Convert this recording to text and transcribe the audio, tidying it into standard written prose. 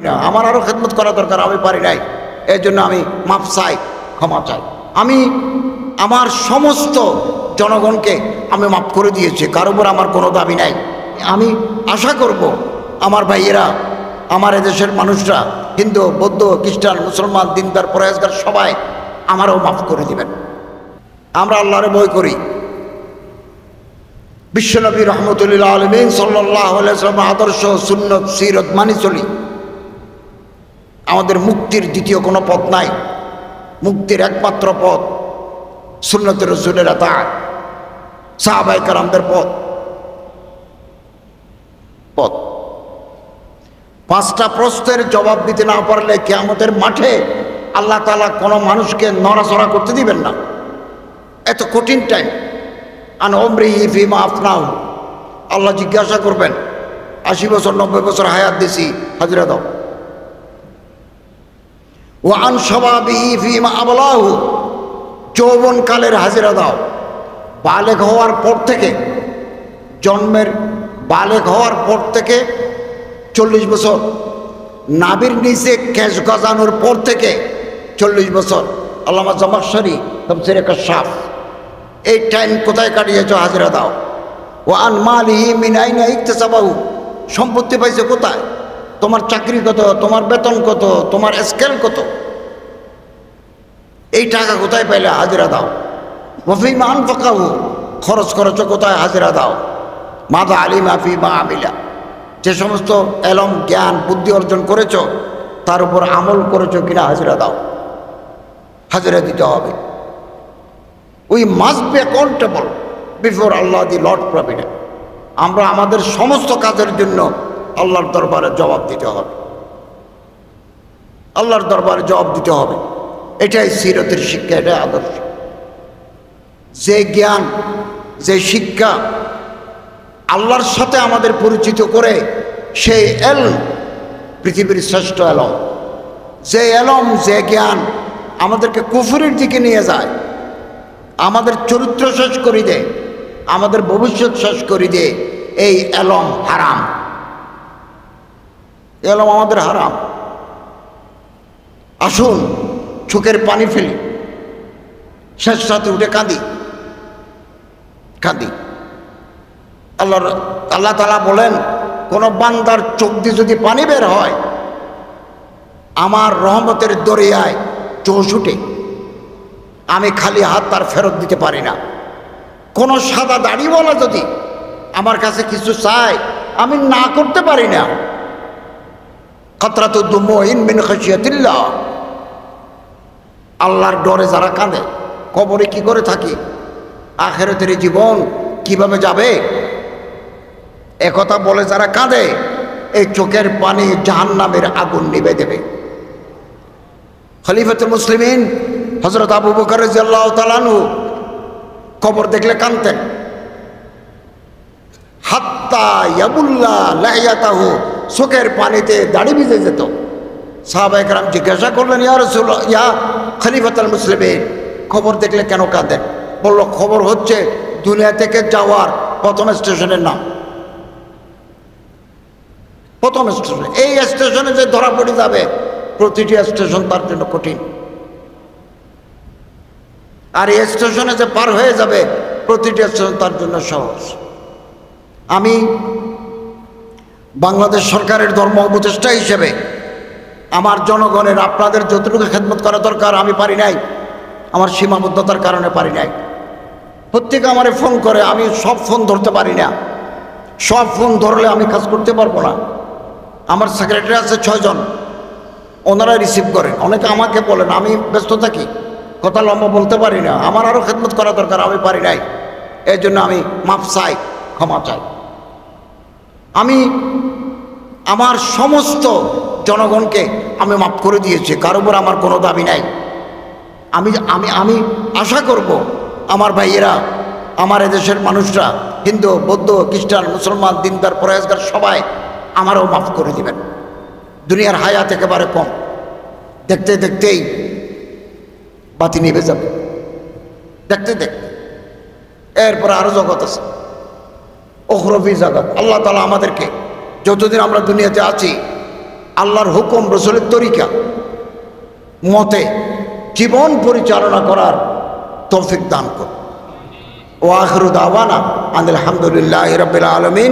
না, আমার আরও খেদমত করা দরকার, আমি পারি নাই, এর জন্য আমি মাপ চাই, ক্ষমা চাই। আমি আমার সমস্ত জনগণকে আমি মাফ করে দিয়েছি, কারোর উপর আমার কোনো দাবি নাই। আমি আশা করব আমার ভাইয়েরা, আমার এদেশের মানুষরা, হিন্দু, বৌদ্ধ, খ্রিস্টান, মুসলমান, দিনদার, পরেজগার সবাই আমারও মাফ করে দিবেন। আমরা আল্লাহরে ভয় করি, বিশ্বনবী রহমতুল্লাহ আলমিন সাল্লাল্লাহু আলাইহি ওয়াসাল্লাম আদর্শ, সুন্নত, সিরত মানি চলি। আমাদের মুক্তির দ্বিতীয় কোনো পথ নাই, মুক্তির একমাত্র পথ সুন্নতের রাসূলের আতাত, সাহাবায়ে কেরামদের পথ। পাঁচটা প্রশ্নের জবাব দিতে না পারলে কিয়ামতের মাঠে আল্লাহ তাআলা কোনো মানুষকে নড়াচড়া করতে দিবেন না। এত কঠিন টাইম। আন উমরিহি ফিমা আফনাহু, আল্লাহ জিজ্ঞাসা করবেন 80 বছর 90 বছর হায়াত দিছি, হাজিরা দাও। ওয়া আন শাবাবিহি ফিমা আবলাহু, যৌবনকালের হাজিরা দাও। বালেগ হওয়ার পর থেকে, জন্মের বালেগ হওয়ার পর থেকে 40 বছর, নাভির নিচে কেশ গজানোর পর থেকে 40 বছর। আল্লামা জামাখশরী তাফসীরে কাশফ, এই টাইম কোথায় কাটিয়েছ, হাজিরা দাও। ও আন মালিহি মিন আইনা ইকতাসাবাহু, সম্পত্তি পাইছে কোথায়, তোমার চাকরি কত, তোমার বেতন কত, তোমার স্কেল কত, এই টাকা কোথায় পাইলে, হাজিরা দাও। ওয়াফিমা আনফাকাহু, খরচ করেছ কোথায়, হাজিরা দাও। মাযা আলিমা ফিমা আমিলা, যে সমস্ত এলম, জ্ঞান, বুদ্ধি অর্জন করেছ তার উপর আমল করেছ কিনা, হাজিরা দাও। হাজিরা দিতে হবে। We must be accountable before Allah the Lord provident. আমরা আমাদের সমস্ত কাজের জন্য আল্লাহর দরবারে জবাব দিতে হবে, আল্লাহর দরবারে জবাব দিতে হবে। এটাই সিরতের শিক্ষা, এটাই আদর্শ। যে জ্ঞান, যে শিক্ষা আল্লাহর সাথে আমাদের পরিচিত করে, সেই এলম পৃথিবীর শ্রেষ্ঠ এলম। যে এলম, যে জ্ঞান আমাদেরকে কুফরের দিকে নিয়ে যায়, আমাদের চরিত্র শেষ করে দেয়, আমাদের ভবিষ্যৎ শেষ করে দেয়, এই এলম হারাম। এলম আমাদের হারাম। আসুন চোখের পানি ফেলি, শেষ রাতে উঠে কাঁদি। আল্লাহ তাআলা বলেন, কোন বান্দার চোখ দিয়ে যদি পানি বের হয়, আমার রহমতের দরিয়ায় চৌষুটে, আমি খালি হাত তার ফেরত দিতে পারি না। কোন সাদা দাড়িওয়ালা যদি আমার কাছে কিছু চায়, আমি না করতে পারি না। কাতরাতু দুমুইন মিন খাশিয়াতিল্লাহ, আল্লাহর ডরে যারা কাঁদে, কবরে কি করে থাকি, আখিরাতের জীবন কিভাবে যাবে, একথা বলে যারা কাঁদে, এই চোখের পানি জাহান্নামের আগুন নিভে দেবে। খলিফাতুল মুসলিমিন হযরত আবু বকর রাদিয়াল্লাহু তাআলা আনহু কবর দেখলে কাঁদতেন। হাত্তা ইয়াবুল্লা লাহিয়াতাহু, চোখের পানিতে দাড়ি ভিজে যেত। সাহাবায়ে কেরাম জিজ্ঞাসা করলেন, ইয়া রাসূলুল্লাহ, ইয়া খলিফাতুল মুসলিমিন, খবর দেখলে কেন কাঁদেন? বলল, খবর হচ্ছে দুনিয়া থেকে যাওয়ার প্রথম স্টেশনের নাম। প্রথম স্টেশন, এই স্টেশনে যে ধরা পড়ে যাবে, প্রতিটি স্টেশন তার জন্য কঠিন। আর এই স্টেশনে যে পার হয়ে যাবে, প্রতিটি স্টেশন তার জন্য সহজ। আমি বাংলাদেশ সরকারের ধর্ম উপদেষ্টা হিসেবে আমার জনগণের, আপনাদের যতটুকু খেদমত করা দরকার আমি পারি নাই, আমার সীমাবদ্ধতার কারণে পারি নাই। প্রত্যেকে আমারে ফোন করে, আমি সব ফোন ধরতে পারি না। সব ফোন ধরলে আমি কাজ করতে পারবো না। আমার সেক্রেটারি আছে 6 জন, ওনারা রিসিভ করেন। অনেকে আমাকে বলেন, আমি ব্যস্ত থাকি, কথা লম্বা বলতে পারি না, আমার আরও খেদমত করা দরকার, আমি পারি নাই, এর জন্য আমি মাফ চাই, ক্ষমা চাই। আমি আমার সমস্ত জনগণকে আমি মাফ করে দিয়েছি, কারোর উপর আমার কোনো দাবি নাই। আমি আমি আমি আশা করব আমার ভাইয়েরা, আমার এদেশের মানুষরা, হিন্দু, বৌদ্ধ, খ্রিস্টান, মুসলমান, দিনদার, পরেজগার সবাই আমারও মাফ করে দিবেন। দুনিয়ার হায়াত একেবারে কম, দেখতে দেখতেই বাতি নিভে যাবে, দেখতে দেখতে। এরপরে আরও জগৎ আছে, উখরবি জগৎ। আল্লাহ তাআলা আমাদেরকে যতদিন আমরা দুনিয়াতে আছি আল্লাহর হুকুম রসুলের তরিকা মতে জীবন পরিচালনা করার তৌফিক দান করুন। ওয়া আখিরু দাওয়ানা আলহামদুলিল্লাহি রাব্বিল আলামিন।